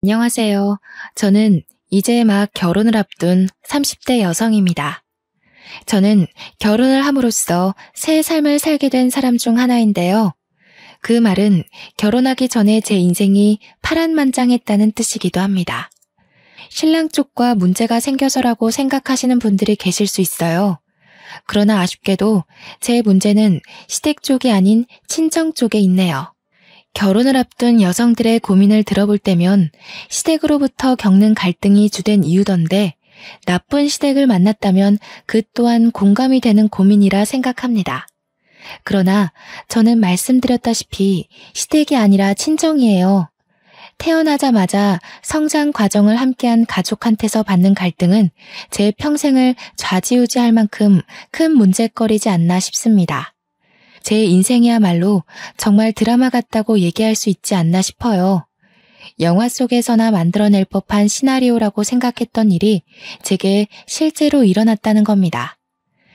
안녕하세요. 저는 이제 막 결혼을 앞둔 30대 여성입니다. 저는 결혼을 함으로써 새 삶을 살게 된 사람 중 하나인데요. 그 말은 결혼하기 전에 제 인생이 파란만장했다는 뜻이기도 합니다. 신랑 쪽과 문제가 생겨서라고 생각하시는 분들이 계실 수 있어요. 그러나 아쉽게도 제 문제는 시댁 쪽이 아닌 친정 쪽에 있네요. 결혼을 앞둔 여성들의 고민을 들어볼 때면 시댁으로부터 겪는 갈등이 주된 이유던데 나쁜 시댁을 만났다면 그 또한 공감이 되는 고민이라 생각합니다. 그러나 저는 말씀드렸다시피 시댁이 아니라 친정이에요. 태어나자마자 성장 과정을 함께한 가족한테서 받는 갈등은 제 평생을 좌지우지할 만큼 큰 문제거리지 않나 싶습니다. 제 인생이야말로 정말 드라마 같다고 얘기할 수 있지 않나 싶어요. 영화 속에서나 만들어낼 법한 시나리오라고 생각했던 일이 제게 실제로 일어났다는 겁니다.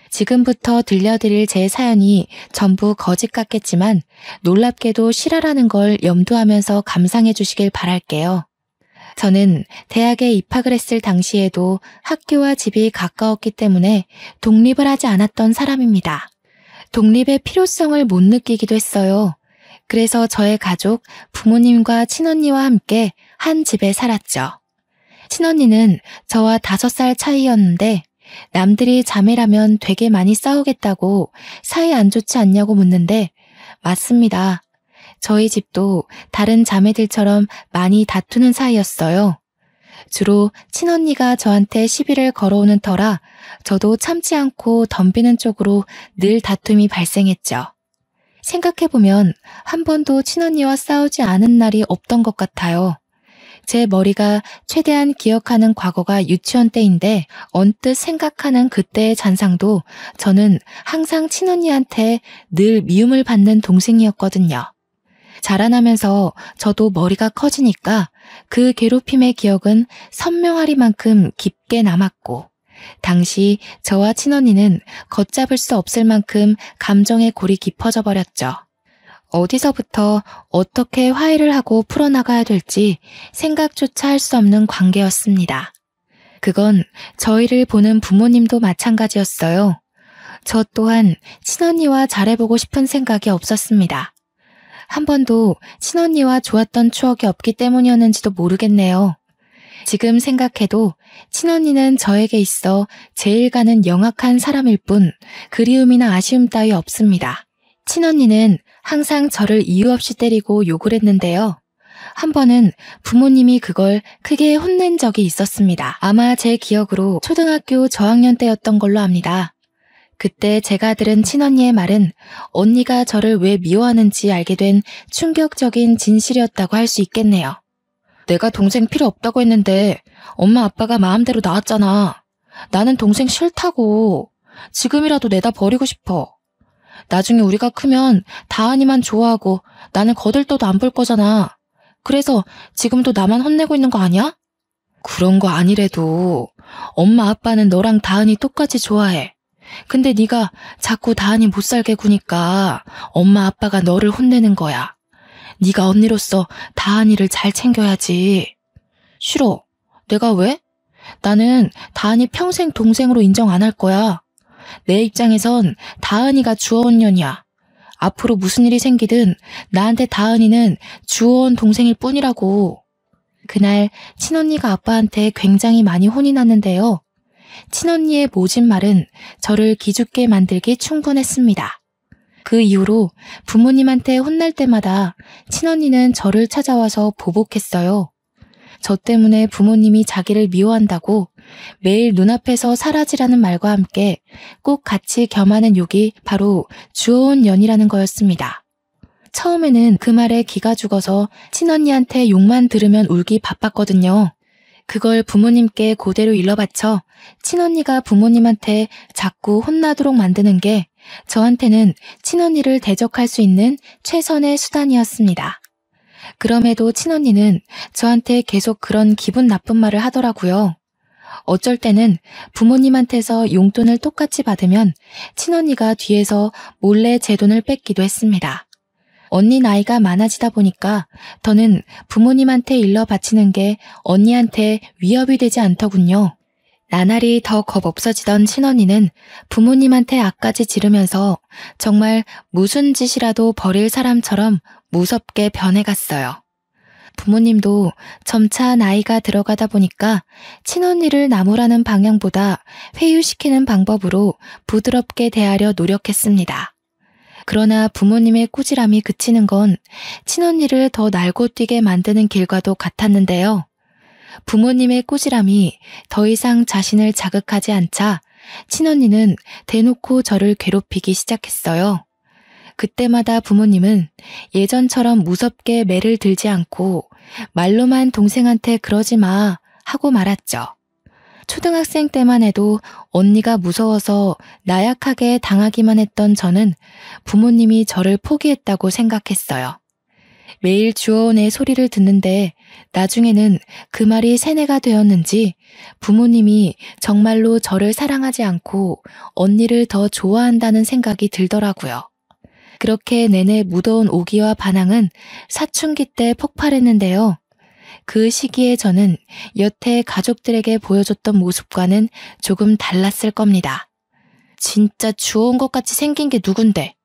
지금부터 들려드릴 제 사연이 전부 거짓 같겠지만 놀랍게도 실화라는 걸 염두하면서 감상해 주시길 바랄게요. 저는 대학에 입학을 했을 당시에도 학교와 집이 가까웠기 때문에 독립을 하지 않았던 사람입니다. 독립의 필요성을 못 느끼기도 했어요. 그래서 저의 가족, 부모님과 친언니와 함께 한 집에 살았죠. 친언니는 저와 5살 차이였는데 남들이 자매라면 되게 많이 싸우겠다고 사이 안 좋지 않냐고 묻는데 맞습니다. 저희 집도 다른 자매들처럼 많이 다투는 사이였어요. 주로 친언니가 저한테 시비를 걸어오는 터라 저도 참지 않고 덤비는 쪽으로 늘 다툼이 발생했죠. 생각해보면 한 번도 친언니와 싸우지 않은 날이 없던 것 같아요. 제 머리가 최대한 기억하는 과거가 유치원 때인데 언뜻 생각하는 그때의 잔상도 저는 항상 친언니한테 늘 미움을 받는 동생이었거든요. 자라나면서 저도 머리가 커지니까 그 괴롭힘의 기억은 선명하리만큼 깊게 남았고 당시 저와 친언니는 걷잡을 수 없을 만큼 감정의 골이 깊어져 버렸죠. 어디서부터 어떻게 화해를 하고 풀어나가야 될지 생각조차 할 수 없는 관계였습니다. 그건 저희를 보는 부모님도 마찬가지였어요. 저 또한 친언니와 잘해보고 싶은 생각이 없었습니다. 한 번도 친언니와 좋았던 추억이 없기 때문이었는지도 모르겠네요. 지금 생각해도 친언니는 저에게 있어 제일 가는 영악한 사람일 뿐 그리움이나 아쉬움 따위 없습니다. 친언니는 항상 저를 이유 없이 때리고 욕을 했는데요. 한 번은 부모님이 그걸 크게 혼낸 적이 있었습니다. 아마 제 기억으로 초등학교 저학년 때였던 걸로 압니다. 그때 제가 들은 친언니의 말은 언니가 저를 왜 미워하는지 알게 된 충격적인 진실이었다고 할 수 있겠네요. 내가 동생 필요 없다고 했는데 엄마 아빠가 마음대로 낳았잖아. 나는 동생 싫다고. 지금이라도 내다 버리고 싶어. 나중에 우리가 크면 다은이만 좋아하고 나는 거들떠도 안 볼 거잖아. 그래서 지금도 나만 혼내고 있는 거 아니야? 그런 거 아니래도 엄마 아빠는 너랑 다은이 똑같이 좋아해. 근데 네가 자꾸 다은이 못 살게 구니까 엄마 아빠가 너를 혼내는 거야. 네가 언니로서 다은이를 잘 챙겨야지. 싫어. 내가 왜? 나는 다은이 평생 동생으로 인정 안 할 거야. 내 입장에선 다은이가 주워온 년이야. 앞으로 무슨 일이 생기든 나한테 다은이는 주워온 동생일 뿐이라고. 그날 친언니가 아빠한테 굉장히 많이 혼이 났는데요. 친언니의 모진 말은 저를 기죽게 만들기 충분했습니다. 그 이후로 부모님한테 혼날 때마다 친언니는 저를 찾아와서 보복했어요. 저 때문에 부모님이 자기를 미워한다고 매일 눈앞에서 사라지라는 말과 함께 꼭 같이 겸하는 욕이 바로 주워온 년이라는 거였습니다. 처음에는 그 말에 기가 죽어서 친언니한테 욕만 들으면 울기 바빴거든요. 그걸 부모님께 그대로 일러바쳐 친언니가 부모님한테 자꾸 혼나도록 만드는 게 저한테는 친언니를 대적할 수 있는 최선의 수단이었습니다. 그럼에도 친언니는 저한테 계속 그런 기분 나쁜 말을 하더라고요. 어쩔 때는 부모님한테서 용돈을 똑같이 받으면 친언니가 뒤에서 몰래 제 돈을 뺏기도 했습니다. 언니 나이가 많아지다 보니까 더는 부모님한테 일러 바치는 게 언니한테 위협이 되지 않더군요. 나날이 더 겁 없어지던 친언니는 부모님한테 악까지 지르면서 정말 무슨 짓이라도 벌일 사람처럼 무섭게 변해갔어요. 부모님도 점차 나이가 들어가다 보니까 친언니를 나무라는 방향보다 회유시키는 방법으로 부드럽게 대하려 노력했습니다. 그러나 부모님의 꾸지람이 그치는 건 친언니를 더 날고 뛰게 만드는 길과도 같았는데요. 부모님의 꾸지람이 더 이상 자신을 자극하지 않자 친언니는 대놓고 저를 괴롭히기 시작했어요. 그때마다 부모님은 예전처럼 무섭게 매를 들지 않고 말로만 동생한테 그러지 마 하고 말았죠. 초등학생 때만 해도 언니가 무서워서 나약하게 당하기만 했던 저는 부모님이 저를 포기했다고 생각했어요. 매일 주어원의 소리를 듣는데 나중에는 그 말이 세뇌가 되었는지 부모님이 정말로 저를 사랑하지 않고 언니를 더 좋아한다는 생각이 들더라고요. 그렇게 내내 무더운 오기와 반항은 사춘기 때 폭발했는데요. 그 시기에 저는 여태 가족들에게 보여줬던 모습과는 조금 달랐을 겁니다. 진짜 주워온 것 같이 생긴 게 누군데?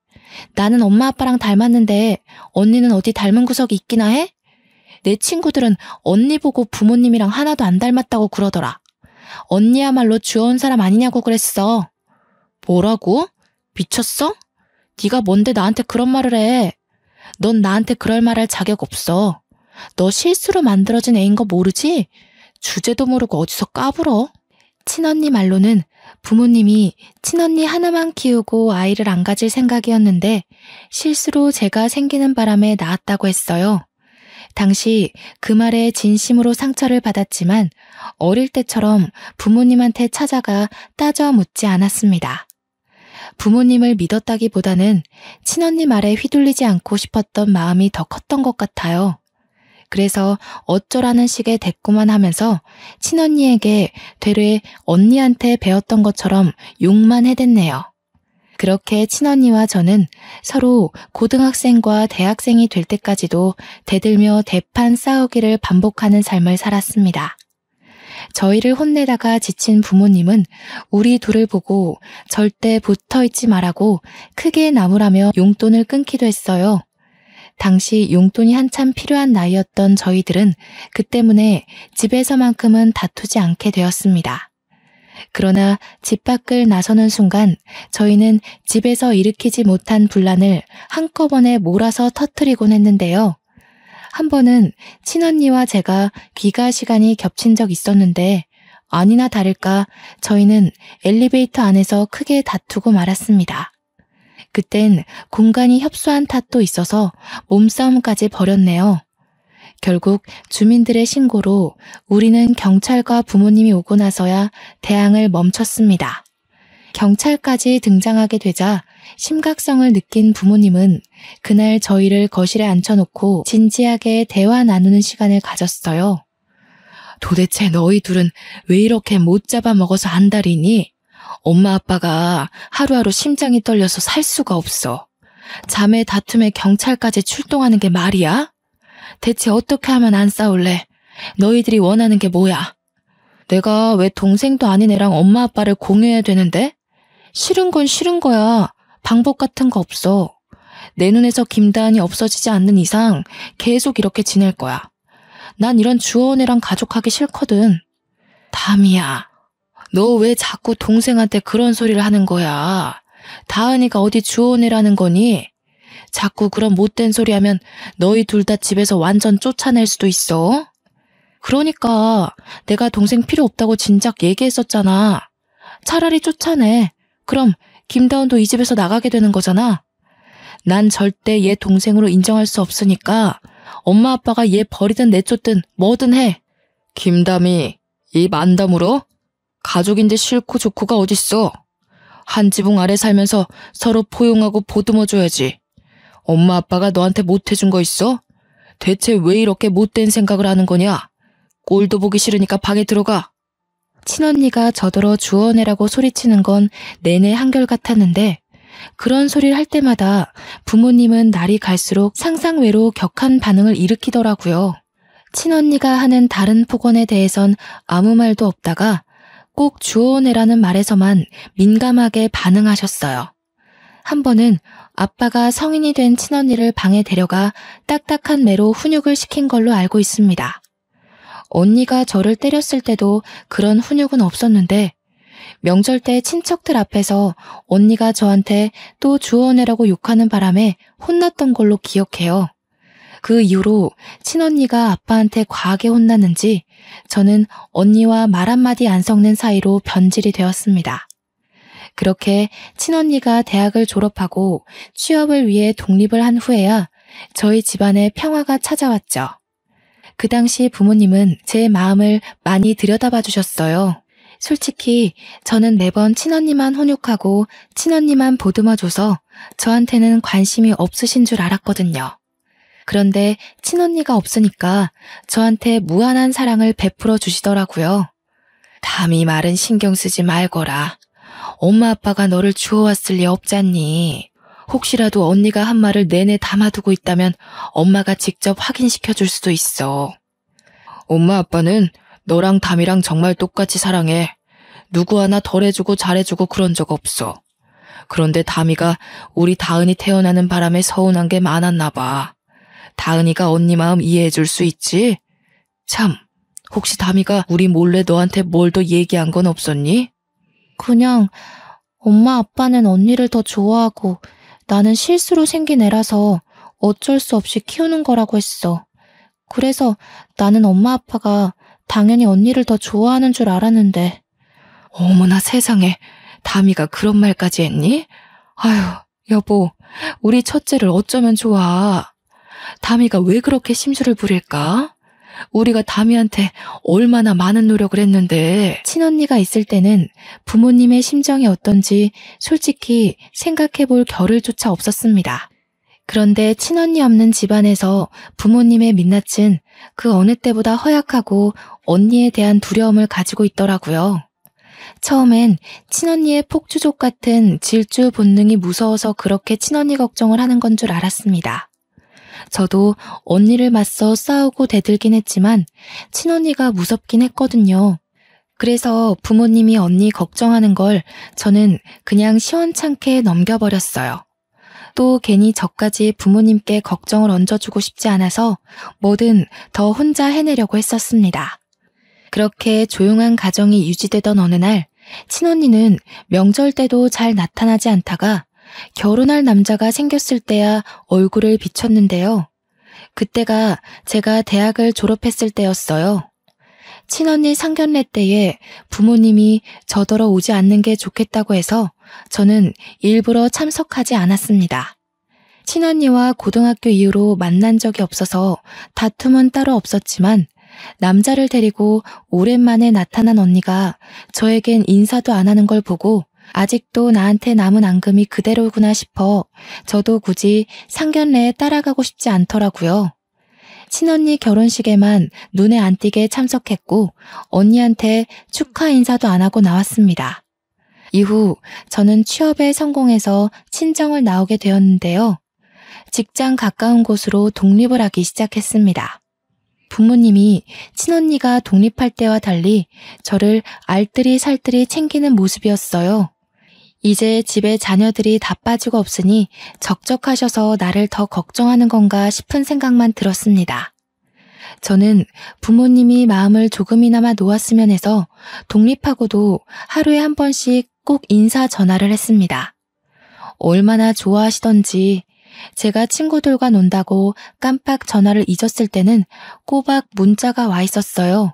나는 엄마 아빠랑 닮았는데 언니는 어디 닮은 구석이 있기나 해? 내 친구들은 언니 보고 부모님이랑 하나도 안 닮았다고 그러더라. 언니야말로 주워온 사람 아니냐고 그랬어. 뭐라고? 미쳤어? 네가 뭔데 나한테 그런 말을 해? 넌 나한테 그럴 말 할 자격 없어. 너 실수로 만들어진 애인 거 모르지? 주제도 모르고 어디서 까불어? 친언니 말로는 부모님이 친언니 하나만 키우고 아이를 안 가질 생각이었는데 실수로 제가 생기는 바람에 낳았다고 했어요. 당시 그 말에 진심으로 상처를 받았지만 어릴 때처럼 부모님한테 찾아가 따져 묻지 않았습니다. 부모님을 믿었다기보다는 친언니 말에 휘둘리지 않고 싶었던 마음이 더 컸던 것 같아요. 그래서 어쩌라는 식의 대꾸만 하면서 친언니에게 되레 언니한테 배웠던 것처럼 욕만 해댔네요. 그렇게 친언니와 저는 서로 고등학생과 대학생이 될 때까지도 대들며 대판 싸우기를 반복하는 삶을 살았습니다. 저희를 혼내다가 지친 부모님은 우리 둘을 보고 절대 붙어있지 말라고 크게 나무라며 용돈을 끊기도 했어요. 당시 용돈이 한참 필요한 나이였던 저희들은 그 때문에 집에서만큼은 다투지 않게 되었습니다. 그러나 집 밖을 나서는 순간 저희는 집에서 일으키지 못한 분란을 한꺼번에 몰아서 터뜨리곤 했는데요. 한 번은 친언니와 제가 귀가 시간이 겹친 적 있었는데 아니나 다를까 저희는 엘리베이터 안에서 크게 다투고 말았습니다. 그땐 공간이 협소한 탓도 있어서 몸싸움까지 벌였네요. 결국 주민들의 신고로 우리는 경찰과 부모님이 오고 나서야 대항을 멈췄습니다. 경찰까지 등장하게 되자 심각성을 느낀 부모님은 그날 저희를 거실에 앉혀놓고 진지하게 대화 나누는 시간을 가졌어요. 도대체 너희 둘은 왜 이렇게 못 잡아먹어서 안달이니? 엄마 아빠가 하루하루 심장이 떨려서 살 수가 없어. 자매 다툼에 경찰까지 출동하는 게 말이야? 대체 어떻게 하면 안 싸울래? 너희들이 원하는 게 뭐야? 내가 왜 동생도 아닌 애랑 엄마 아빠를 공유해야 되는데? 싫은 건 싫은 거야. 방법 같은 거 없어. 내 눈에서 김다은이 없어지지 않는 이상 계속 이렇게 지낼 거야. 난 이런 주워온 애랑 가족하기 싫거든. 담이야. 너 왜 자꾸 동생한테 그런 소리를 하는 거야? 다은이가 어디 주워온 애라는 거니? 자꾸 그런 못된 소리 하면 너희 둘 다 집에서 완전 쫓아낼 수도 있어. 그러니까 내가 동생 필요 없다고 진작 얘기했었잖아. 차라리 쫓아내. 그럼 김다운도 이 집에서 나가게 되는 거잖아. 난 절대 얘 동생으로 인정할 수 없으니까 엄마 아빠가 얘 버리든 내쫓든 뭐든 해. 김담이 입 안 다물어? 가족인데 싫고 좋고가 어딨어. 한 지붕 아래 살면서 서로 포용하고 보듬어줘야지. 엄마 아빠가 너한테 못해준 거 있어? 대체 왜 이렇게 못된 생각을 하는 거냐? 꼴도 보기 싫으니까 방에 들어가. 친언니가 저더러 주워내라고 소리치는 건 내내 한결같았는데 그런 소리를 할 때마다 부모님은 날이 갈수록 상상외로 격한 반응을 일으키더라고요. 친언니가 하는 다른 폭언에 대해선 아무 말도 없다가 꼭 주워내라는 말에서만 민감하게 반응하셨어요. 한 번은 아빠가 성인이 된 친언니를 방에 데려가 딱딱한 매로 훈육을 시킨 걸로 알고 있습니다. 언니가 저를 때렸을 때도 그런 훈육은 없었는데 명절 때 친척들 앞에서 언니가 저한테 또 주워내라고 욕하는 바람에 혼났던 걸로 기억해요. 그 이후로 친언니가 아빠한테 과하게 혼났는지 저는 언니와 말 한마디 안 섞는 사이로 변질이 되었습니다. 그렇게 친언니가 대학을 졸업하고 취업을 위해 독립을 한 후에야 저희 집안에 평화가 찾아왔죠. 그 당시 부모님은 제 마음을 많이 들여다봐 주셨어요. 솔직히 저는 매번 친언니만 훈육하고 친언니만 보듬어줘서 저한테는 관심이 없으신 줄 알았거든요. 그런데 친언니가 없으니까 저한테 무한한 사랑을 베풀어 주시더라고요. 감히 말은 신경 쓰지 말거라. 엄마 아빠가 너를 주워왔을 리 없잖니. 혹시라도 언니가 한 말을 내내 담아두고 있다면 엄마가 직접 확인시켜 줄 수도 있어. 엄마 아빠는 너랑 담이랑 정말 똑같이 사랑해. 누구 하나 덜 해주고 잘해주고 그런 적 없어. 그런데 담이가 우리 다은이 태어나는 바람에 서운한 게 많았나 봐. 다은이가 언니 마음 이해해 줄 수 있지? 참, 혹시 담이가 우리 몰래 너한테 뭘 더 얘기한 건 없었니? 그냥 엄마 아빠는 언니를 더 좋아하고 나는 실수로 생긴 애라서 어쩔 수 없이 키우는 거라고 했어. 그래서 나는 엄마 아빠가 당연히 언니를 더 좋아하는 줄 알았는데. 어머나 세상에, 담이가 그런 말까지 했니? 아휴, 여보, 우리 첫째를 어쩌면 좋아. 담이가 왜 그렇게 심술을 부릴까? 우리가 담이한테 얼마나 많은 노력을 했는데. 친언니가 있을 때는 부모님의 심정이 어떤지 솔직히 생각해볼 겨를조차 없었습니다. 그런데 친언니 없는 집안에서 부모님의 민낯은 그 어느 때보다 허약하고 언니에 대한 두려움을 가지고 있더라고요. 처음엔 친언니의 폭주족 같은 질주 본능이 무서워서 그렇게 친언니 걱정을 하는 건 줄 알았습니다. 저도 언니를 맞서 싸우고 대들긴 했지만 친언니가 무섭긴 했거든요. 그래서 부모님이 언니 걱정하는 걸 저는 그냥 시원찮게 넘겨버렸어요. 또 괜히 저까지 부모님께 걱정을 얹어주고 싶지 않아서 뭐든 더 혼자 해내려고 했었습니다. 그렇게 조용한 가정이 유지되던 어느 날 친언니는 명절 때도 잘 나타나지 않다가 결혼할 남자가 생겼을 때야 얼굴을 비췄는데요. 그때가 제가 대학을 졸업했을 때였어요. 친언니 상견례 때에 부모님이 저더러 오지 않는 게 좋겠다고 해서 저는 일부러 참석하지 않았습니다. 친언니와 고등학교 이후로 만난 적이 없어서 다툼은 따로 없었지만 남자를 데리고 오랜만에 나타난 언니가 저에겐 인사도 안 하는 걸 보고 아직도 나한테 남은 앙금이 그대로구나 싶어 저도 굳이 상견례에 따라가고 싶지 않더라고요. 친언니 결혼식에만 눈에 안 띄게 참석했고 언니한테 축하 인사도 안 하고 나왔습니다. 이후 저는 취업에 성공해서 친정을 나오게 되었는데요. 직장 가까운 곳으로 독립을 하기 시작했습니다. 부모님이 친언니가 독립할 때와 달리 저를 알뜰히 살뜰히 챙기는 모습이었어요. 이제 집에 자녀들이 다 빠지고 없으니 적적하셔서 나를 더 걱정하는 건가 싶은 생각만 들었습니다. 저는 부모님이 마음을 조금이나마 놓았으면 해서 독립하고도 하루에 한 번씩 꼭 인사 전화를 했습니다. 얼마나 좋아하시던지 제가 친구들과 논다고 깜빡 전화를 잊었을 때는 꼬박 문자가 와 있었어요.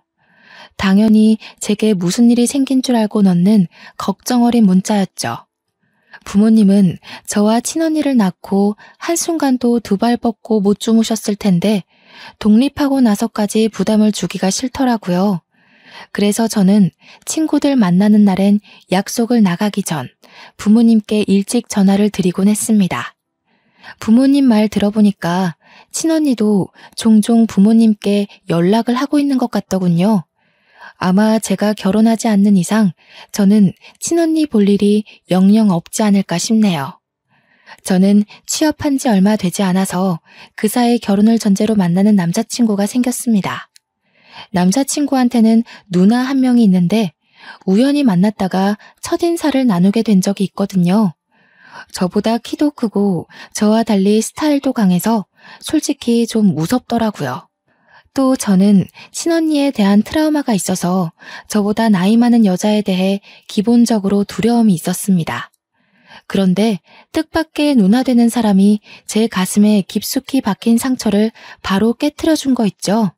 당연히 제게 무슨 일이 생긴 줄 알고 넣는 걱정 어린 문자였죠. 부모님은 저와 친언니를 낳고 한순간도 두 발 뻗고 못 주무셨을 텐데 독립하고 나서까지 부담을 주기가 싫더라고요. 그래서 저는 친구들 만나는 날엔 약속을 나가기 전 부모님께 일찍 전화를 드리곤 했습니다. 부모님 말 들어보니까 친언니도 종종 부모님께 연락을 하고 있는 것 같더군요. 아마 제가 결혼하지 않는 이상 저는 친언니 볼 일이 영영 없지 않을까 싶네요. 저는 취업한 지 얼마 되지 않아서 그 사이 결혼을 전제로 만나는 남자친구가 생겼습니다. 남자친구한테는 누나 한 명이 있는데 우연히 만났다가 첫인사를 나누게 된 적이 있거든요. 저보다 키도 크고 저와 달리 스타일도 강해서 솔직히 좀 무섭더라고요. 또 저는 친언니에 대한 트라우마가 있어서 저보다 나이 많은 여자에 대해 기본적으로 두려움이 있었습니다. 그런데 뜻밖의 누나 되는 사람이 제 가슴에 깊숙이 박힌 상처를 바로 깨트려준 거 있죠.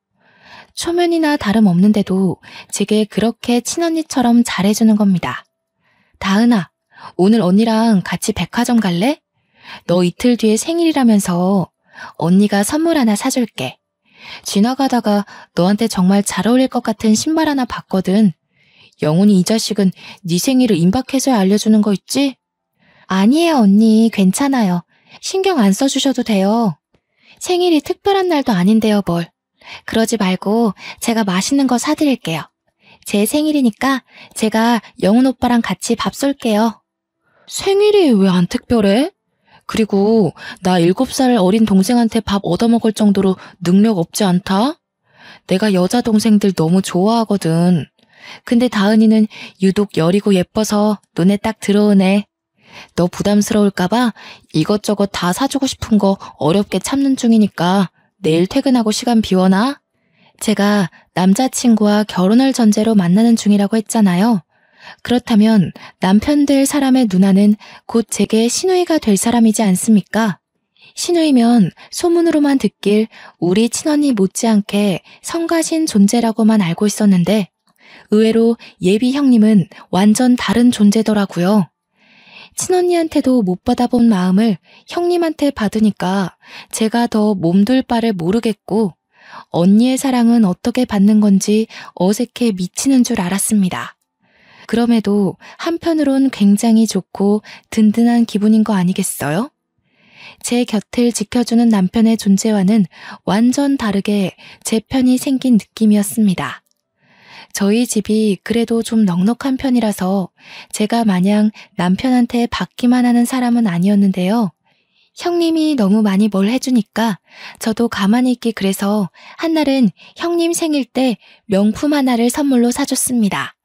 초면이나 다름없는데도 제게 그렇게 친언니처럼 잘해주는 겁니다. 다은아, 오늘 언니랑 같이 백화점 갈래? 너 이틀 뒤에 생일이라면서 언니가 선물 하나 사줄게. 지나가다가 너한테 정말 잘 어울릴 것 같은 신발 하나 봤거든. 영훈이 이 자식은 네 생일을 임박해서야 알려주는 거 있지? 아니에요, 언니. 괜찮아요. 신경 안 써주셔도 돼요. 생일이 특별한 날도 아닌데요, 뭘. 그러지 말고 제가 맛있는 거 사드릴게요. 제 생일이니까 제가 영훈 오빠랑 같이 밥 쏠게요. 생일이 왜 안 특별해? 그리고 나 7살 어린 동생한테 밥 얻어먹을 정도로 능력 없지 않다? 내가 여자 동생들 너무 좋아하거든. 근데 다은이는 유독 여리고 예뻐서 눈에 딱 들어오네. 너 부담스러울까봐 이것저것 다 사주고 싶은 거 어렵게 참는 중이니까 내일 퇴근하고 시간 비워놔. 제가 남자친구와 결혼을 전제로 만나는 중이라고 했잖아요. 그렇다면 남편 될 사람의 누나는 곧 제게 시누이가 될 사람이지 않습니까? 시누이면 소문으로만 듣길 우리 친언니 못지않게 성가신 존재라고만 알고 있었는데 의외로 예비 형님은 완전 다른 존재더라고요. 친언니한테도 못 받아본 마음을 형님한테 받으니까 제가 더 몸둘 바를 모르겠고 언니의 사랑은 어떻게 받는 건지 어색해 미치는 줄 알았습니다. 그럼에도 한편으론 굉장히 좋고 든든한 기분인 거 아니겠어요? 제 곁을 지켜주는 남편의 존재와는 완전 다르게 제 편이 생긴 느낌이었습니다. 저희 집이 그래도 좀 넉넉한 편이라서 제가 마냥 남편한테 받기만 하는 사람은 아니었는데요. 형님이 너무 많이 뭘 해주니까 저도 가만히 있기 그래서 한날은 형님 생일 때 명품 하나를 선물로 사줬습니다.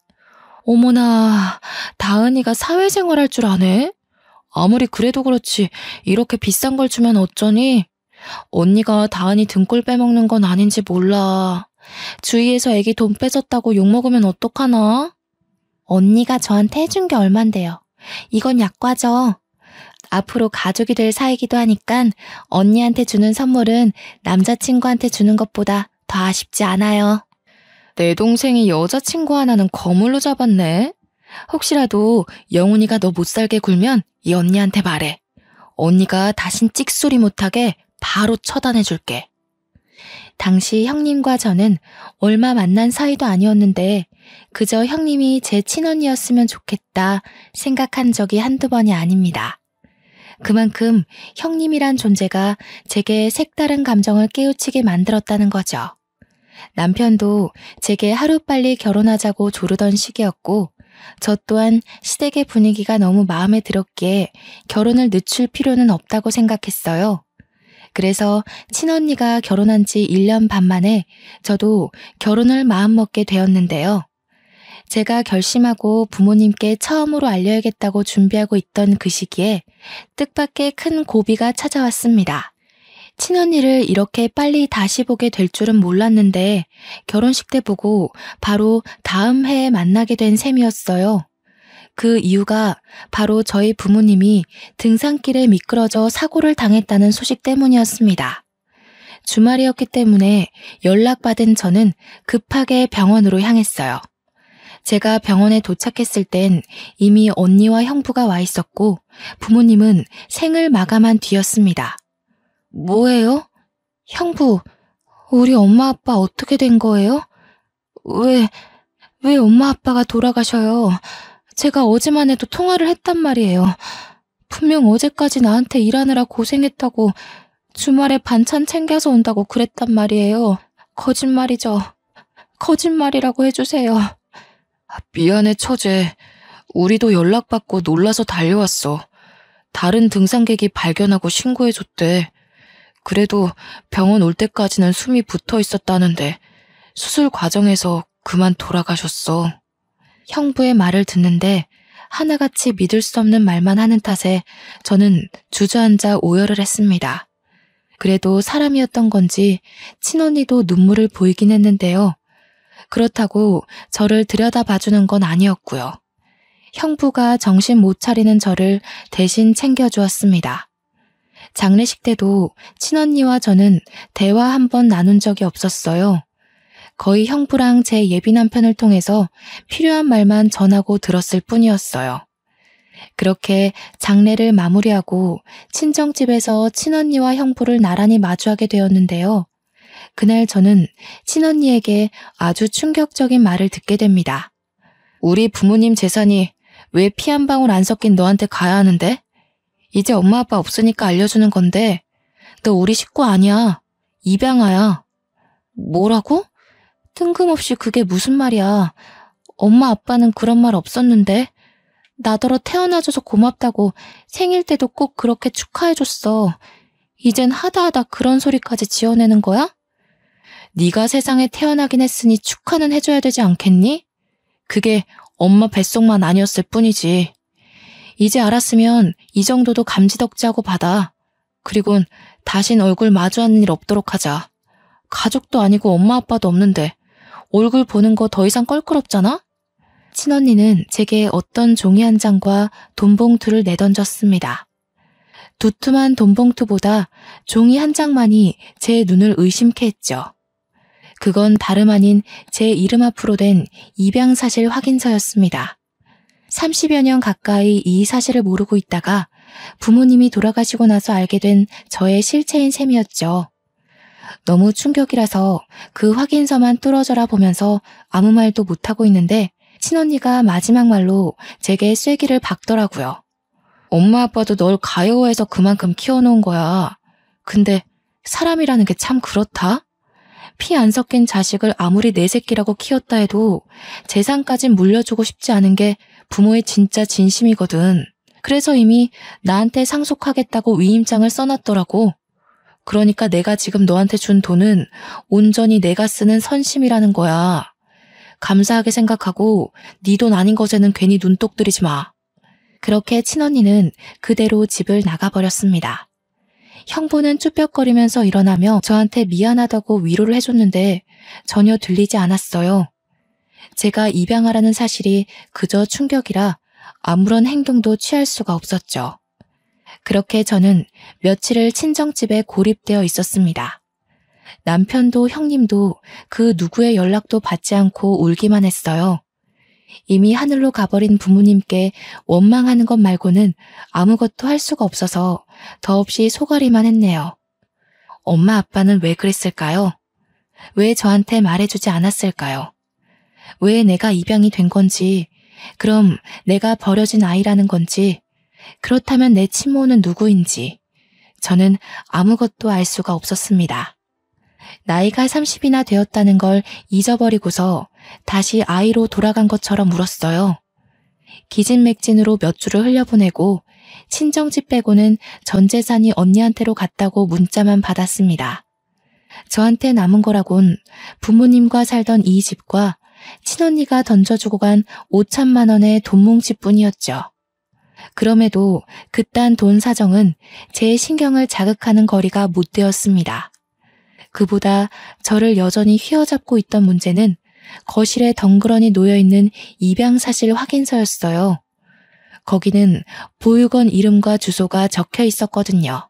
어머나, 다은이가 사회생활 할 줄 아네? 아무리 그래도 그렇지 이렇게 비싼 걸 주면 어쩌니? 언니가 다은이 등골 빼먹는 건 아닌지 몰라. 주위에서 애기 돈 뺏었다고 욕먹으면 어떡하나? 언니가 저한테 해준 게 얼만데요. 이건 약과죠. 앞으로 가족이 될 사이기도 하니까 언니한테 주는 선물은 남자친구한테 주는 것보다 더 아쉽지 않아요. 내 동생이 여자친구 하나는 거물로 잡았네. 혹시라도 영훈이가 너 못살게 굴면 이 언니한테 말해. 언니가 다신 찍소리 못하게 바로 처단해줄게. 당시 형님과 저는 얼마 만난 사이도 아니었는데 그저 형님이 제 친언니였으면 좋겠다 생각한 적이 한두 번이 아닙니다. 그만큼 형님이란 존재가 제게 색다른 감정을 깨우치게 만들었다는 거죠. 남편도 제게 하루빨리 결혼하자고 조르던 시기였고 저 또한 시댁의 분위기가 너무 마음에 들었기에 결혼을 늦출 필요는 없다고 생각했어요. 그래서 친언니가 결혼한 지 1년 반 만에 저도 결혼을 마음먹게 되었는데요. 제가 결심하고 부모님께 처음으로 알려야겠다고 준비하고 있던 그 시기에 뜻밖의 큰 고비가 찾아왔습니다. 친언니를 이렇게 빨리 다시 보게 될 줄은 몰랐는데 결혼식 때 보고 바로 다음 해에 만나게 된 셈이었어요. 그 이유가 바로 저희 부모님이 등산길에 미끄러져 사고를 당했다는 소식 때문이었습니다. 주말이었기 때문에 연락받은 저는 급하게 병원으로 향했어요. 제가 병원에 도착했을 땐 이미 언니와 형부가 와 있었고 부모님은 생을 마감한 뒤였습니다. 뭐예요? 형부, 우리 엄마 아빠 어떻게 된 거예요? 왜 엄마 아빠가 돌아가셔요? 제가 어제만 해도 통화를 했단 말이에요. 분명 어제까지 나한테 일하느라 고생했다고 주말에 반찬 챙겨서 온다고 그랬단 말이에요. 거짓말이죠. 거짓말이라고 해주세요. 미안해, 처제. 우리도 연락받고 놀라서 달려왔어. 다른 등산객이 발견하고 신고해줬대. 그래도 병원 올 때까지는 숨이 붙어 있었다는데 수술 과정에서 그만 돌아가셨어. 형부의 말을 듣는데 하나같이 믿을 수 없는 말만 하는 탓에 저는 주저앉아 오열을 했습니다. 그래도 사람이었던 건지 친언니도 눈물을 보이긴 했는데요. 그렇다고 저를 들여다봐주는 건 아니었고요. 형부가 정신 못 차리는 저를 대신 챙겨주었습니다. 장례식 때도 친언니와 저는 대화 한 번 나눈 적이 없었어요. 거의 형부랑 제 예비 남편을 통해서 필요한 말만 전하고 들었을 뿐이었어요. 그렇게 장례를 마무리하고 친정집에서 친언니와 형부를 나란히 마주하게 되었는데요. 그날 저는 친언니에게 아주 충격적인 말을 듣게 됩니다. 우리 부모님 재산이 왜 피 한 방울 안 섞인 너한테 가야 하는데? 이제 엄마 아빠 없으니까 알려주는 건데 너 우리 식구 아니야. 입양아야. 뭐라고? 뜬금없이 그게 무슨 말이야. 엄마 아빠는 그런 말 없었는데. 나더러 태어나줘서 고맙다고 생일 때도 꼭 그렇게 축하해줬어. 이젠 하다하다 그런 소리까지 지어내는 거야? 네가 세상에 태어나긴 했으니 축하는 해줘야 되지 않겠니? 그게 엄마 뱃속만 아니었을 뿐이지. 이제 알았으면 이 정도도 감지덕지하고 받아. 그리곤 다신 얼굴 마주하는 일 없도록 하자. 가족도 아니고 엄마 아빠도 없는데 얼굴 보는 거 더 이상 껄끄럽잖아? 친언니는 제게 어떤 종이 한 장과 돈봉투를 내던졌습니다. 두툼한 돈봉투보다 종이 한 장만이 제 눈을 의심케 했죠. 그건 다름 아닌 제 이름 앞으로 된 입양사실 확인서였습니다. 30여 년 가까이 이 사실을 모르고 있다가 부모님이 돌아가시고 나서 알게 된 저의 실체인 셈이었죠. 너무 충격이라서 그 확인서만 뚫어져라 보면서 아무 말도 못하고 있는데 친언니가 마지막 말로 제게 쐐기를 박더라고요. 엄마 아빠도 널 가여워해서 그만큼 키워놓은 거야. 근데 사람이라는 게 참 그렇다? 피 안 섞인 자식을 아무리 내 새끼라고 키웠다 해도 재산까진 물려주고 싶지 않은 게 부모의 진짜 진심이거든. 그래서 이미 나한테 상속하겠다고 위임장을 써놨더라고. 그러니까 내가 지금 너한테 준 돈은 온전히 내가 쓰는 선심이라는 거야. 감사하게 생각하고 네 돈 아닌 것에는 괜히 눈독 들이지 마. 그렇게 친언니는 그대로 집을 나가버렸습니다. 형부는 쭈뼛거리면서 일어나며 저한테 미안하다고 위로를 해줬는데 전혀 들리지 않았어요. 제가 입양하라는 사실이 그저 충격이라 아무런 행동도 취할 수가 없었죠. 그렇게 저는 며칠을 친정집에 고립되어 있었습니다. 남편도 형님도 그 누구의 연락도 받지 않고 울기만 했어요. 이미 하늘로 가버린 부모님께 원망하는 것 말고는 아무것도 할 수가 없어서 더없이 속앓이만 했네요. 엄마 아빠는 왜 그랬을까요? 왜 저한테 말해주지 않았을까요? 왜 내가 입양이 된 건지, 그럼 내가 버려진 아이라는 건지, 그렇다면 내 친모는 누구인지 저는 아무것도 알 수가 없었습니다. 나이가 30이나 되었다는 걸 잊어버리고서 다시 아이로 돌아간 것처럼 울었어요. 기진맥진으로 몇 주를 흘려보내고 친정집 빼고는 전 재산이 언니한테로 갔다고 문자만 받았습니다. 저한테 남은 거라곤 부모님과 살던 이 집과 친언니가 던져주고 간 5천만 원의 돈뭉치뿐이었죠. 그럼에도 그딴 돈 사정은 제 신경을 자극하는 거리가 못 되었습니다. 그보다 저를 여전히 휘어잡고 있던 문제는 거실에 덩그러니 놓여있는 입양사실 확인서였어요. 거기는 보육원 이름과 주소가 적혀 있었거든요.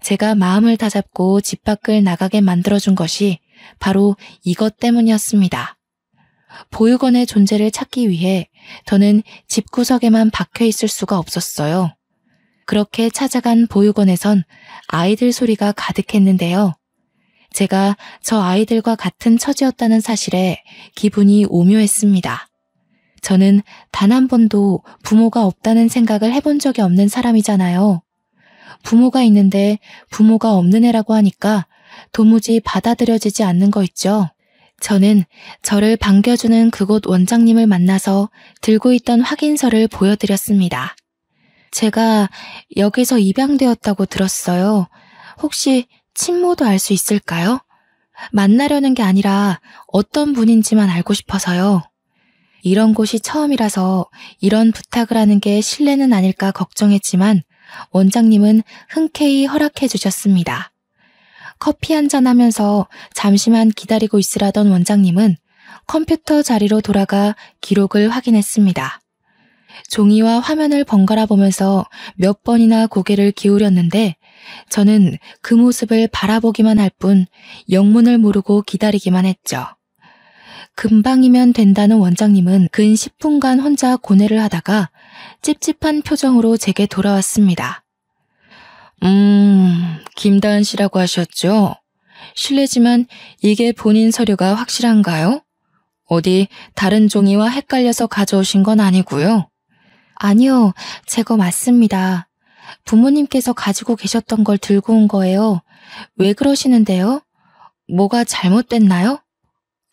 제가 마음을 다잡고 집 밖을 나가게 만들어준 것이 바로 이것 때문이었습니다. 보육원의 존재를 찾기 위해 저는 집구석에만 박혀 있을 수가 없었어요. 그렇게 찾아간 보육원에선 아이들 소리가 가득했는데요. 제가 저 아이들과 같은 처지였다는 사실에 기분이 오묘했습니다. 저는 단 한 번도 부모가 없다는 생각을 해본 적이 없는 사람이잖아요. 부모가 있는데 부모가 없는 애라고 하니까 도무지 받아들여지지 않는 거 있죠. 저는 저를 반겨주는 그곳 원장님을 만나서 들고 있던 확인서를 보여드렸습니다. 제가 여기서 입양되었다고 들었어요. 혹시 친모도 알 수 있을까요? 만나려는 게 아니라 어떤 분인지만 알고 싶어서요. 이런 곳이 처음이라서 이런 부탁을 하는 게 실례는 아닐까 걱정했지만 원장님은 흔쾌히 허락해 주셨습니다. 커피 한잔 하면서 잠시만 기다리고 있으라던 원장님은 컴퓨터 자리로 돌아가 기록을 확인했습니다. 종이와 화면을 번갈아 보면서 몇 번이나 고개를 기울였는데 저는 그 모습을 바라보기만 할 뿐 영문을 모르고 기다리기만 했죠. 금방이면 된다는 원장님은 근 10분간 혼자 고뇌를 하다가 찝찝한 표정으로 제게 돌아왔습니다. 김다은 씨라고 하셨죠? 실례지만 이게 본인 서류가 확실한가요? 어디 다른 종이와 헷갈려서 가져오신 건 아니고요? 아니요, 제 거 맞습니다. 부모님께서 가지고 계셨던 걸 들고 온 거예요. 왜 그러시는데요? 뭐가 잘못됐나요?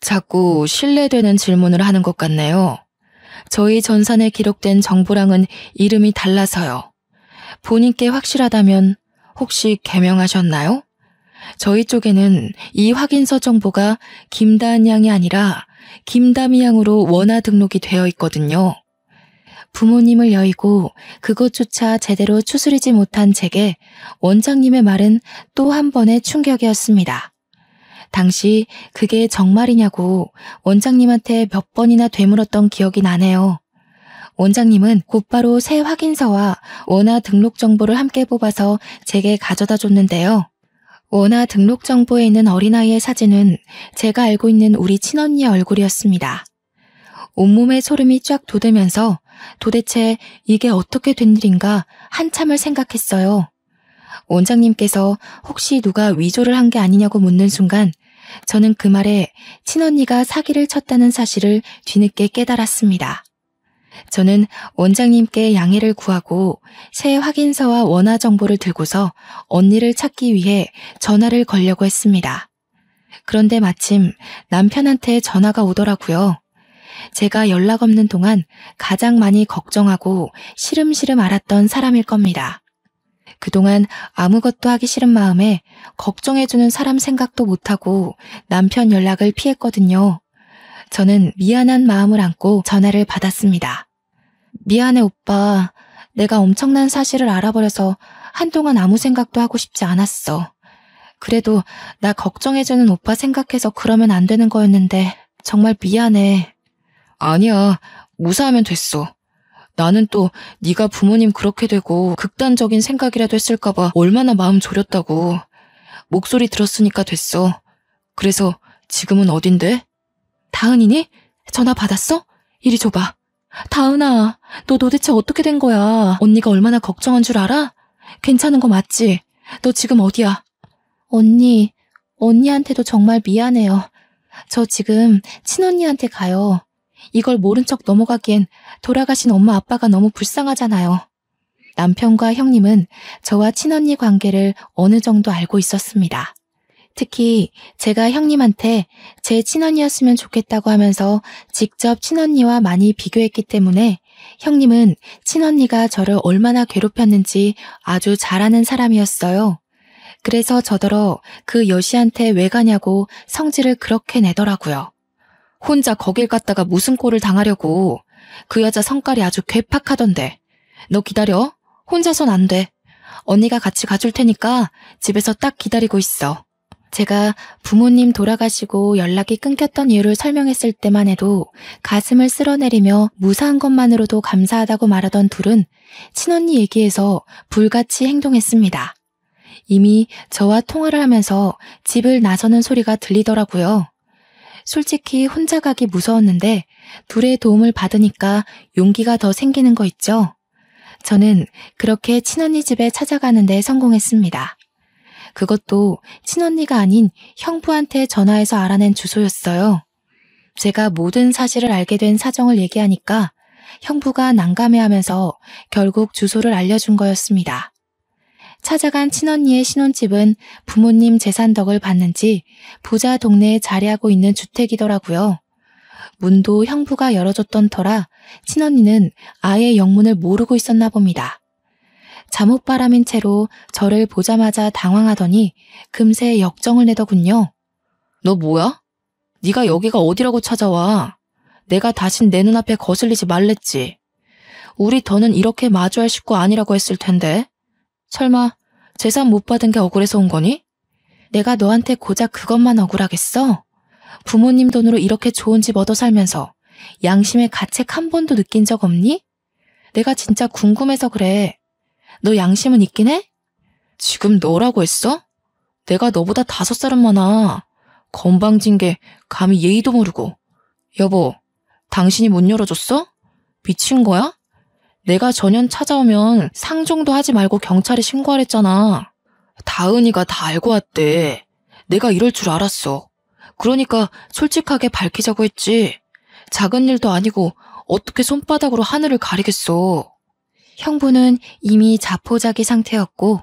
자꾸 신뢰되는 질문을 하는 것 같네요. 저희 전산에 기록된 정보랑은 이름이 달라서요. 본인께 확실하다면 혹시 개명하셨나요? 저희 쪽에는 이 확인서 정보가 김다은 양이 아니라 김다미 양으로 원화 등록이 되어 있거든요. 부모님을 여의고 그것조차 제대로 추스리지 못한 제게 원장님의 말은 또 한 번의 충격이었습니다. 당시 그게 정말이냐고 원장님한테 몇 번이나 되물었던 기억이 나네요. 원장님은 곧바로 새 확인서와 원화 등록 정보를 함께 뽑아서 제게 가져다 줬는데요. 원화 등록 정보에 있는 어린아이의 사진은 제가 알고 있는 우리 친언니의 얼굴이었습니다. 온몸에 소름이 쫙 돋으면서 도대체 이게 어떻게 된 일인가 한참을 생각했어요. 원장님께서 혹시 누가 위조를 한 게 아니냐고 묻는 순간 저는 그 말에 친언니가 사기를 쳤다는 사실을 뒤늦게 깨달았습니다. 저는 원장님께 양해를 구하고 새 확인서와 원화 정보를 들고서 언니를 찾기 위해 전화를 걸려고 했습니다. 그런데 마침 남편한테 전화가 오더라고요. 제가 연락 없는 동안 가장 많이 걱정하고 시름시름 앓았던 사람일 겁니다. 그동안 아무것도 하기 싫은 마음에 걱정해주는 사람 생각도 못하고 남편 연락을 피했거든요. 저는 미안한 마음을 안고 전화를 받았습니다. 미안해 오빠. 내가 엄청난 사실을 알아버려서 한동안 아무 생각도 하고 싶지 않았어. 그래도 나 걱정해주는 오빠 생각해서 그러면 안 되는 거였는데 정말 미안해. 아니야. 무사하면 됐어. 나는 또 네가 부모님 그렇게 되고 극단적인 생각이라도 했을까봐 얼마나 마음 졸였다고. 목소리 들었으니까 됐어. 그래서 지금은 어딘데? 다은이니? 전화 받았어? 이리 줘봐. 다은아, 너 도대체 어떻게 된 거야? 언니가 얼마나 걱정한 줄 알아? 괜찮은 거 맞지? 너 지금 어디야? 언니한테도 정말 미안해요. 저 지금 친언니한테 가요. 이걸 모른 척 넘어가기엔 돌아가신 엄마 아빠가 너무 불쌍하잖아요. 남편과 형님은 저와 친언니 관계를 어느 정도 알고 있었습니다. 특히 제가 형님한테 제 친언니였으면 좋겠다고 하면서 직접 친언니와 많이 비교했기 때문에 형님은 친언니가 저를 얼마나 괴롭혔는지 아주 잘 아는 사람이었어요. 그래서 저더러 그 여시한테 왜 가냐고 성질을 그렇게 내더라고요. 혼자 거길 갔다가 무슨 꼴을 당하려고. 그 여자 성깔이 아주 괴팍하던데. 너 기다려. 혼자선 안 돼. 언니가 같이 가줄 테니까 집에서 딱 기다리고 있어. 제가 부모님 돌아가시고 연락이 끊겼던 이유를 설명했을 때만 해도 가슴을 쓸어내리며 무사한 것만으로도 감사하다고 말하던 둘은 친언니 얘기에서 불같이 행동했습니다. 이미 저와 통화를 하면서 집을 나서는 소리가 들리더라고요. 솔직히 혼자 가기 무서웠는데 둘의 도움을 받으니까 용기가 더 생기는 거 있죠? 저는 그렇게 친언니 집에 찾아가는 데 성공했습니다. 그것도 친언니가 아닌 형부한테 전화해서 알아낸 주소였어요. 제가 모든 사실을 알게 된 사정을 얘기하니까 형부가 난감해하면서 결국 주소를 알려준 거였습니다. 찾아간 친언니의 신혼집은 부모님 재산 덕을 봤는지 부자 동네에 자리하고 있는 주택이더라고요. 문도 형부가 열어줬던 터라 친언니는 아예 영문을 모르고 있었나 봅니다. 잠옷바람인 채로 저를 보자마자 당황하더니 금세 역정을 내더군요. 너 뭐야? 네가 여기가 어디라고 찾아와? 내가 다신 내 눈앞에 거슬리지 말랬지. 우리 더는 이렇게 마주할 식구 아니라고 했을 텐데. 설마 재산 못 받은 게 억울해서 온 거니? 내가 너한테 고작 그것만 억울하겠어? 부모님 돈으로 이렇게 좋은 집 얻어 살면서 양심의 가책 한 번도 느낀 적 없니? 내가 진짜 궁금해서 그래. 너 양심은 있긴 해? 지금 너라고 했어? 내가 너보다 5살은 많아. 건방진 게 감히 예의도 모르고. 여보, 당신이 문 열어줬어? 미친 거야? 내가 전현 찾아오면 상종도 하지 말고 경찰에 신고하랬잖아. 다은이가 다 알고 왔대. 내가 이럴 줄 알았어. 그러니까 솔직하게 밝히자고 했지. 작은 일도 아니고 어떻게 손바닥으로 하늘을 가리겠어. 형부는 이미 자포자기 상태였고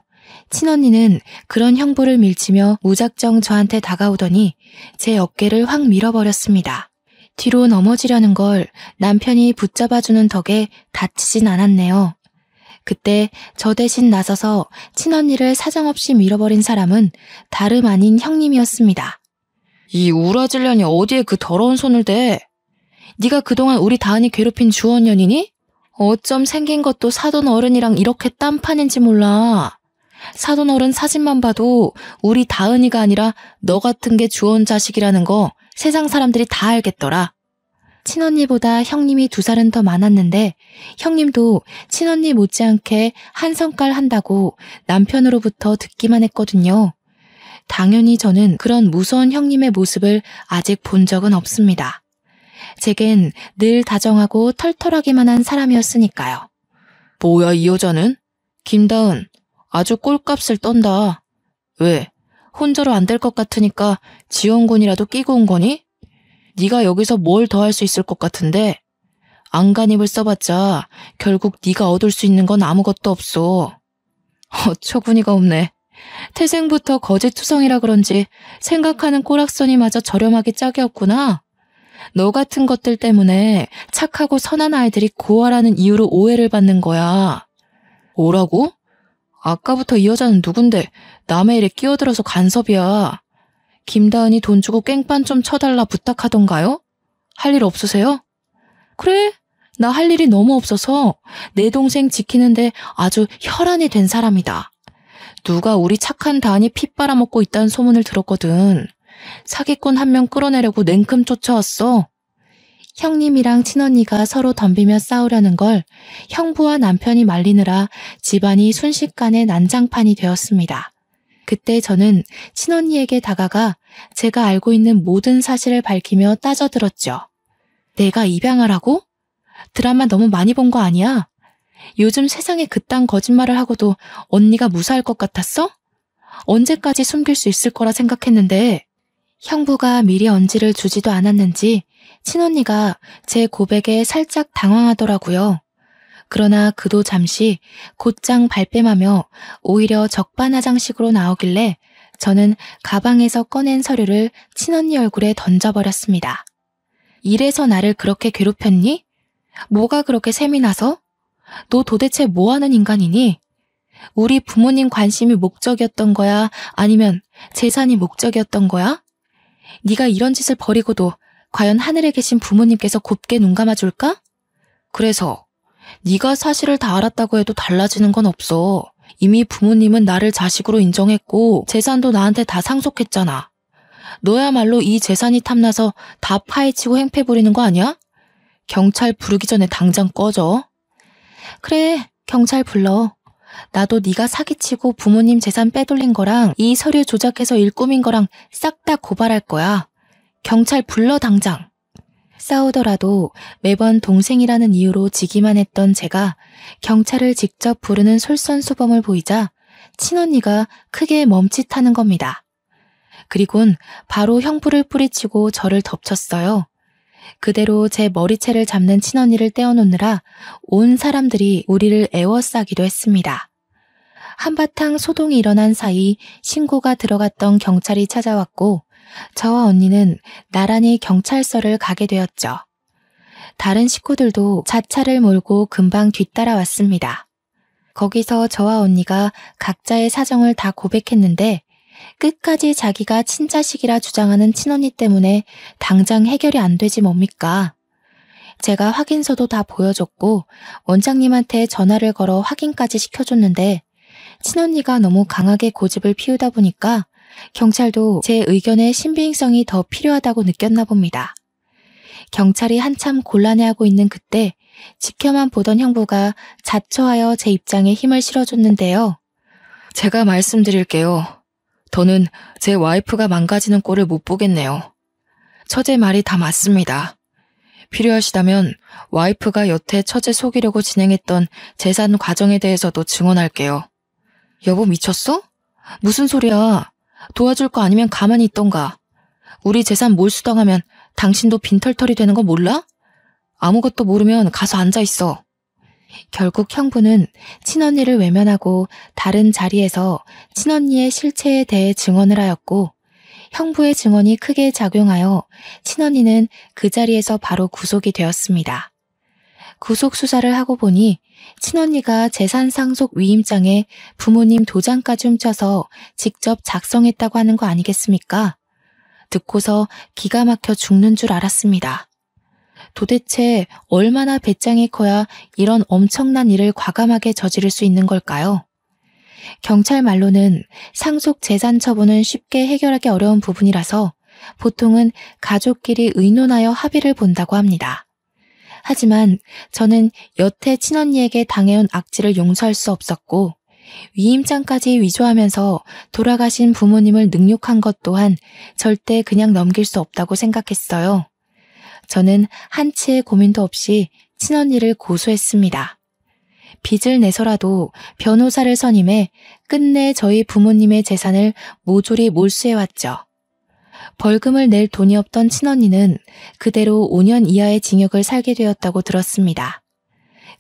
친언니는 그런 형부를 밀치며 무작정 저한테 다가오더니 제 어깨를 확 밀어버렸습니다. 뒤로 넘어지려는 걸 남편이 붙잡아주는 덕에 다치진 않았네요. 그때 저 대신 나서서 친언니를 사정없이 밀어버린 사람은 다름 아닌 형님이었습니다. 이 우라질년이 어디에 그 더러운 손을 대? 네가 그동안 우리 다은이 괴롭힌 주원년이니? 어쩜 생긴 것도 사돈 어른이랑 이렇게 딴판인지 몰라. 사돈 어른 사진만 봐도 우리 다은이가 아니라 너 같은 게 주원 자식이라는 거 세상 사람들이 다 알겠더라. 친언니보다 형님이 2살은 더 많았는데 형님도 친언니 못지않게 한 성깔 한다고 남편으로부터 듣기만 했거든요. 당연히 저는 그런 무서운 형님의 모습을 아직 본 적은 없습니다. 제겐 늘 다정하고 털털하기만 한 사람이었으니까요. 뭐야 이 여자는? 김다은, 아주 꼴값을 떤다. 왜? 혼자로 안 될 것 같으니까 지원군이라도 끼고 온 거니? 네가 여기서 뭘 더 할 수 있을 것 같은데? 안간힘을 써봤자 결국 네가 얻을 수 있는 건 아무것도 없어. 어처구니가 없네. 태생부터 거짓투성이라 그런지 생각하는 꼬락서니 마저 저렴하게 짝이 없구나. 너 같은 것들 때문에 착하고 선한 아이들이 고아라는 이유로 오해를 받는 거야. 뭐라고? 아까부터 이 여자는 누군데 남의 일에 끼어들어서 간섭이야. 김다은이 돈 주고 깽판 좀 쳐달라 부탁하던가요? 할 일 없으세요? 그래, 나 할 일이 너무 없어서 내 동생 지키는데 아주 혈안이 된 사람이다. 누가 우리 착한 다은이 피 빨아먹고 있다는 소문을 들었거든. 사기꾼 한 명 끌어내려고 냉큼 쫓아왔어. 형님이랑 친언니가 서로 덤비며 싸우려는 걸 형부와 남편이 말리느라 집안이 순식간에 난장판이 되었습니다. 그때 저는 친언니에게 다가가 제가 알고 있는 모든 사실을 밝히며 따져들었죠. 내가 입양하라고? 드라마 너무 많이 본 거 아니야? 요즘 세상에 그딴 거짓말을 하고도 언니가 무사할 것 같았어? 언제까지 숨길 수 있을 거라 생각했는데 형부가 미리 언지를 주지도 않았는지 친언니가 제 고백에 살짝 당황하더라고요. 그러나 그도 잠시 곧장 발뺌하며 오히려 적반하장식으로 나오길래 저는 가방에서 꺼낸 서류를 친언니 얼굴에 던져버렸습니다. 이래서 나를 그렇게 괴롭혔니? 뭐가 그렇게 셈이 나서? 너 도대체 뭐하는 인간이니? 우리 부모님 관심이 목적이었던 거야? 아니면 재산이 목적이었던 거야? 네가 이런 짓을 벌이고도 과연 하늘에 계신 부모님께서 곱게 눈 감아줄까? 그래서 네가 사실을 다 알았다고 해도 달라지는 건 없어. 이미 부모님은 나를 자식으로 인정했고 재산도 나한테 다 상속했잖아. 너야말로 이 재산이 탐나서 다 파헤치고 행패 부리는 거 아니야? 경찰 부르기 전에 당장 꺼져. 그래, 경찰 불러. 나도 네가 사기치고 부모님 재산 빼돌린 거랑 이 서류 조작해서 일 꾸민 거랑 싹 다 고발할 거야. 경찰 불러 당장. 싸우더라도 매번 동생이라는 이유로 지기만 했던 제가 경찰을 직접 부르는 솔선수범을 보이자 친언니가 크게 멈칫하는 겁니다. 그리곤 바로 형부를 뿌리치고 저를 덮쳤어요. 그대로 제 머리채를 잡는 친언니를 떼어놓느라 온 사람들이 우리를 애워싸기도 했습니다. 한바탕 소동이 일어난 사이 신고가 들어갔던 경찰이 찾아왔고 저와 언니는 나란히 경찰서를 가게 되었죠. 다른 식구들도 자차를 몰고 금방 뒤따라왔습니다. 거기서 저와 언니가 각자의 사정을 다 고백했는데 끝까지 자기가 친자식이라 주장하는 친언니 때문에 당장 해결이 안 되지 뭡니까? 제가 확인서도 다 보여줬고 원장님한테 전화를 걸어 확인까지 시켜줬는데 친언니가 너무 강하게 고집을 피우다 보니까 경찰도 제 의견의 신빙성이 더 필요하다고 느꼈나 봅니다. 경찰이 한참 곤란해하고 있는 그때 지켜만 보던 형부가 자처하여 제 입장에 힘을 실어줬는데요. 제가 말씀드릴게요. 더는 제 와이프가 망가지는 꼴을 못 보겠네요. 처제 말이 다 맞습니다. 필요하시다면 와이프가 여태 처제 속이려고 진행했던 재산 과정에 대해서도 증언할게요. 여보 미쳤어? 무슨 소리야. 도와줄 거 아니면 가만히 있던가. 우리 재산 몰수당하면 당신도 빈털털이 되는 거 몰라? 아무것도 모르면 가서 앉아있어. 결국 형부는 친언니를 외면하고 다른 자리에서 친언니의 실체에 대해 증언을 하였고 형부의 증언이 크게 작용하여 친언니는 그 자리에서 바로 구속이 되었습니다. 구속 수사를 하고 보니 친언니가 재산상속 위임장에 부모님 도장까지 훔쳐서 직접 작성했다고 하는 거 아니겠습니까? 듣고서 기가 막혀 죽는 줄 알았습니다. 도대체 얼마나 배짱이 커야 이런 엄청난 일을 과감하게 저지를 수 있는 걸까요? 경찰 말로는 상속 재산 처분은 쉽게 해결하기 어려운 부분이라서 보통은 가족끼리 의논하여 합의를 본다고 합니다. 하지만 저는 여태 친언니에게 당해온 악질을 용서할 수 없었고 위임장까지 위조하면서 돌아가신 부모님을 능욕한 것 또한 절대 그냥 넘길 수 없다고 생각했어요. 저는 한치의 고민도 없이 친언니를 고소했습니다. 빚을 내서라도 변호사를 선임해 끝내 저희 부모님의 재산을 모조리 몰수해왔죠. 벌금을 낼 돈이 없던 친언니는 그대로 5년 이하의 징역을 살게 되었다고 들었습니다.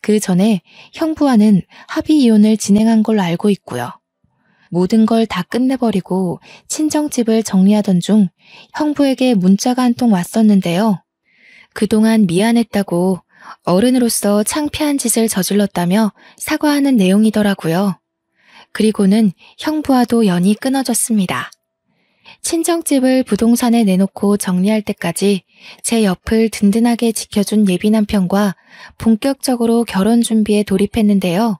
그 전에 형부와는 합의 이혼을 진행한 걸로 알고 있고요. 모든 걸 다 끝내버리고 친정집을 정리하던 중 형부에게 문자가 한 통 왔었는데요. 그동안 미안했다고 어른으로서 창피한 짓을 저질렀다며 사과하는 내용이더라고요. 그리고는 형부와도 연이 끊어졌습니다. 친정집을 부동산에 내놓고 정리할 때까지 제 옆을 든든하게 지켜준 예비 남편과 본격적으로 결혼 준비에 돌입했는데요.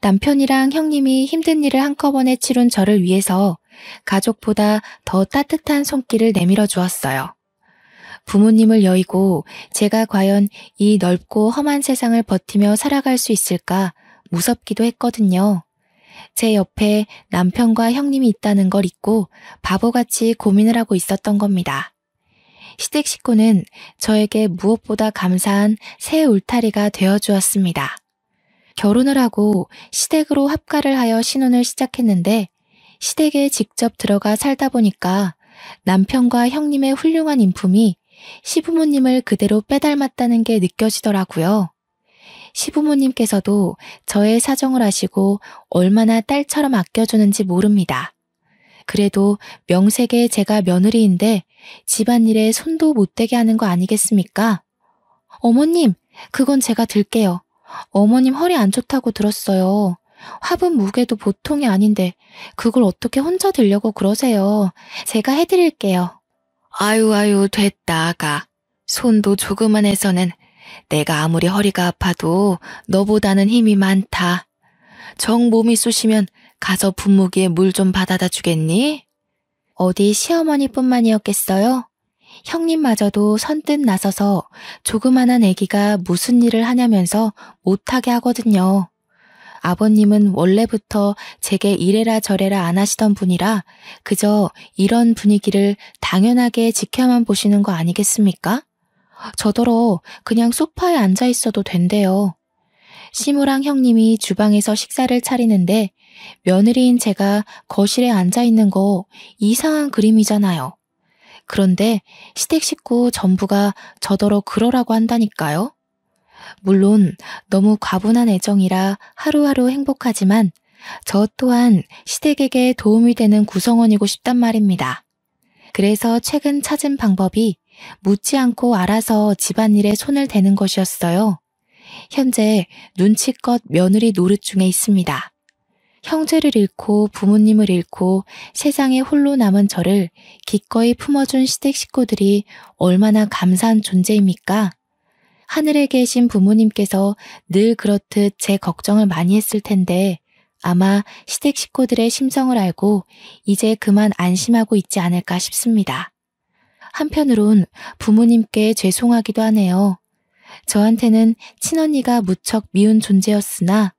남편이랑 형님이 힘든 일을 한꺼번에 치룬 저를 위해서 가족보다 더 따뜻한 손길을 내밀어 주었어요. 부모님을 여의고 제가 과연 이 넓고 험한 세상을 버티며 살아갈 수 있을까 무섭기도 했거든요. 제 옆에 남편과 형님이 있다는 걸 잊고 바보같이 고민을 하고 있었던 겁니다. 시댁 식구는 저에게 무엇보다 감사한 새 울타리가 되어주었습니다. 결혼을 하고 시댁으로 합가를 하여 신혼을 시작했는데 시댁에 직접 들어가 살다 보니까 남편과 형님의 훌륭한 인품이 시부모님을 그대로 빼닮았다는 게 느껴지더라고요. 시부모님께서도 저의 사정을 아시고 얼마나 딸처럼 아껴주는지 모릅니다. 그래도 명색에 제가 며느리인데 집안일에 손도 못 대게 하는 거 아니겠습니까? 어머님, 그건 제가 들게요. 어머님 허리 안 좋다고 들었어요. 화분 무게도 보통이 아닌데 그걸 어떻게 혼자 들려고 그러세요. 제가 해드릴게요. 아유 됐다 아가. 손도 조그만해서는 내가 아무리 허리가 아파도 너보다는 힘이 많다. 정 몸이 쑤시면 가서 분무기에 물 좀 받아다 주겠니? 어디 시어머니뿐만이었겠어요? 형님마저도 선뜻 나서서 조그만한 아기가 무슨 일을 하냐면서 못하게 하거든요. 아버님은 원래부터 제게 이래라 저래라 안 하시던 분이라 그저 이런 분위기를 당연하게 지켜만 보시는 거 아니겠습니까? 저더러 그냥 소파에 앉아 있어도 된대요. 시무랑 형님이 주방에서 식사를 차리는데 며느리인 제가 거실에 앉아 있는 거 이상한 그림이잖아요. 그런데 시댁 식구 전부가 저더러 그러라고 한다니까요. 물론 너무 과분한 애정이라 하루하루 행복하지만 저 또한 시댁에게 도움이 되는 구성원이고 싶단 말입니다. 그래서 최근 찾은 방법이 묻지 않고 알아서 집안일에 손을 대는 것이었어요. 현재 눈치껏 며느리 노릇 중에 있습니다. 형제를 잃고 부모님을 잃고 세상에 홀로 남은 저를 기꺼이 품어준 시댁 식구들이 얼마나 감사한 존재입니까? 하늘에 계신 부모님께서 늘 그렇듯 제 걱정을 많이 했을 텐데 아마 시댁 식구들의 심정을 알고 이제 그만 안심하고 있지 않을까 싶습니다. 한편으론 부모님께 죄송하기도 하네요. 저한테는 친언니가 무척 미운 존재였으나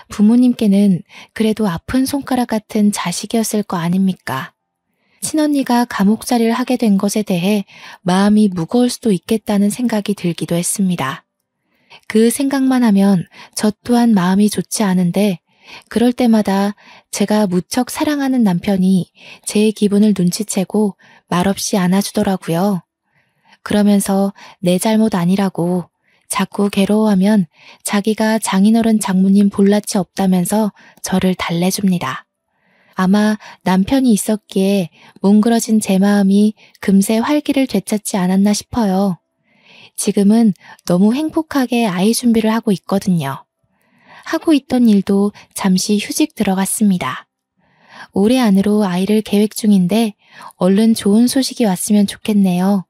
부모님께는 그래도 아픈 손가락 같은 자식이었을 거 아닙니까? 친언니가 감옥살이를 하게 된 것에 대해 마음이 무거울 수도 있겠다는 생각이 들기도 했습니다. 그 생각만 하면 저 또한 마음이 좋지 않은데 그럴 때마다 제가 무척 사랑하는 남편이 제 기분을 눈치채고 말없이 안아주더라고요. 그러면서 내 잘못 아니라고 자꾸 괴로워하면 자기가 장인어른 장모님 볼낯이 없다면서 저를 달래줍니다. 아마 남편이 있었기에 뭉그러진 제 마음이 금세 활기를 되찾지 않았나 싶어요. 지금은 너무 행복하게 아이 준비를 하고 있거든요. 하고 있던 일도 잠시 휴직 들어갔습니다. 올해 안으로 아이를 계획 중인데 얼른 좋은 소식이 왔으면 좋겠네요.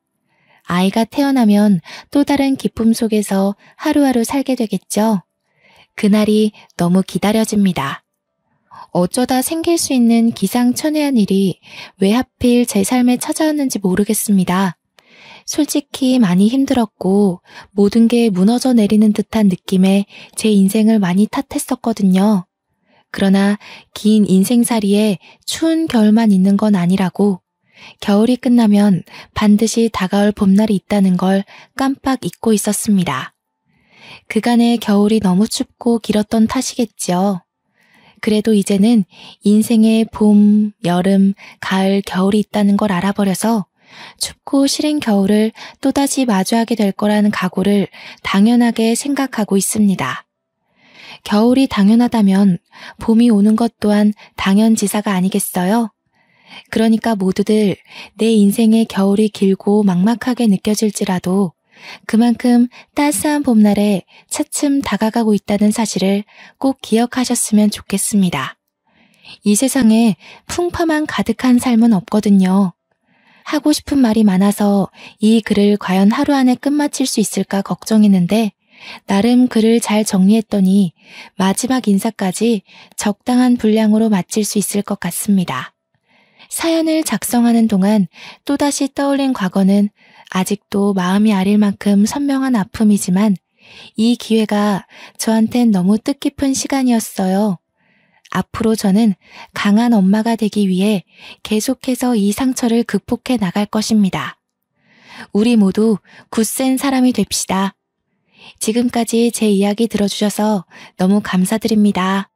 아이가 태어나면 또 다른 기쁨 속에서 하루하루 살게 되겠죠. 그날이 너무 기다려집니다. 어쩌다 생길 수 있는 기상천외한 일이 왜 하필 제 삶에 찾아왔는지 모르겠습니다. 솔직히 많이 힘들었고 모든 게 무너져 내리는 듯한 느낌에 제 인생을 많이 탓했었거든요. 그러나 긴 인생살이에 추운 겨울만 있는 건 아니라고 겨울이 끝나면 반드시 다가올 봄날이 있다는 걸 깜빡 잊고 있었습니다. 그간의 겨울이 너무 춥고 길었던 탓이겠죠. 그래도 이제는 인생에 봄, 여름, 가을, 겨울이 있다는 걸 알아버려서 춥고 시린 겨울을 또다시 마주하게 될 거라는 각오를 당연하게 생각하고 있습니다. 겨울이 당연하다면 봄이 오는 것 또한 당연지사가 아니겠어요? 그러니까 모두들 내 인생의 겨울이 길고 막막하게 느껴질지라도 그만큼 따스한 봄날에 차츰 다가가고 있다는 사실을 꼭 기억하셨으면 좋겠습니다. 이 세상에 풍파만 가득한 삶은 없거든요. 하고 싶은 말이 많아서 이 글을 과연 하루 안에 끝마칠 수 있을까 걱정했는데 나름 글을 잘 정리했더니 마지막 인사까지 적당한 분량으로 마칠 수 있을 것 같습니다. 사연을 작성하는 동안 또다시 떠올린 과거는 아직도 마음이 아릴 만큼 선명한 아픔이지만 이 기회가 저한텐 너무 뜻깊은 시간이었어요. 앞으로 저는 강한 엄마가 되기 위해 계속해서 이 상처를 극복해 나갈 것입니다. 우리 모두 굳센 사람이 됩시다. 지금까지 제 이야기 들어주셔서 너무 감사드립니다.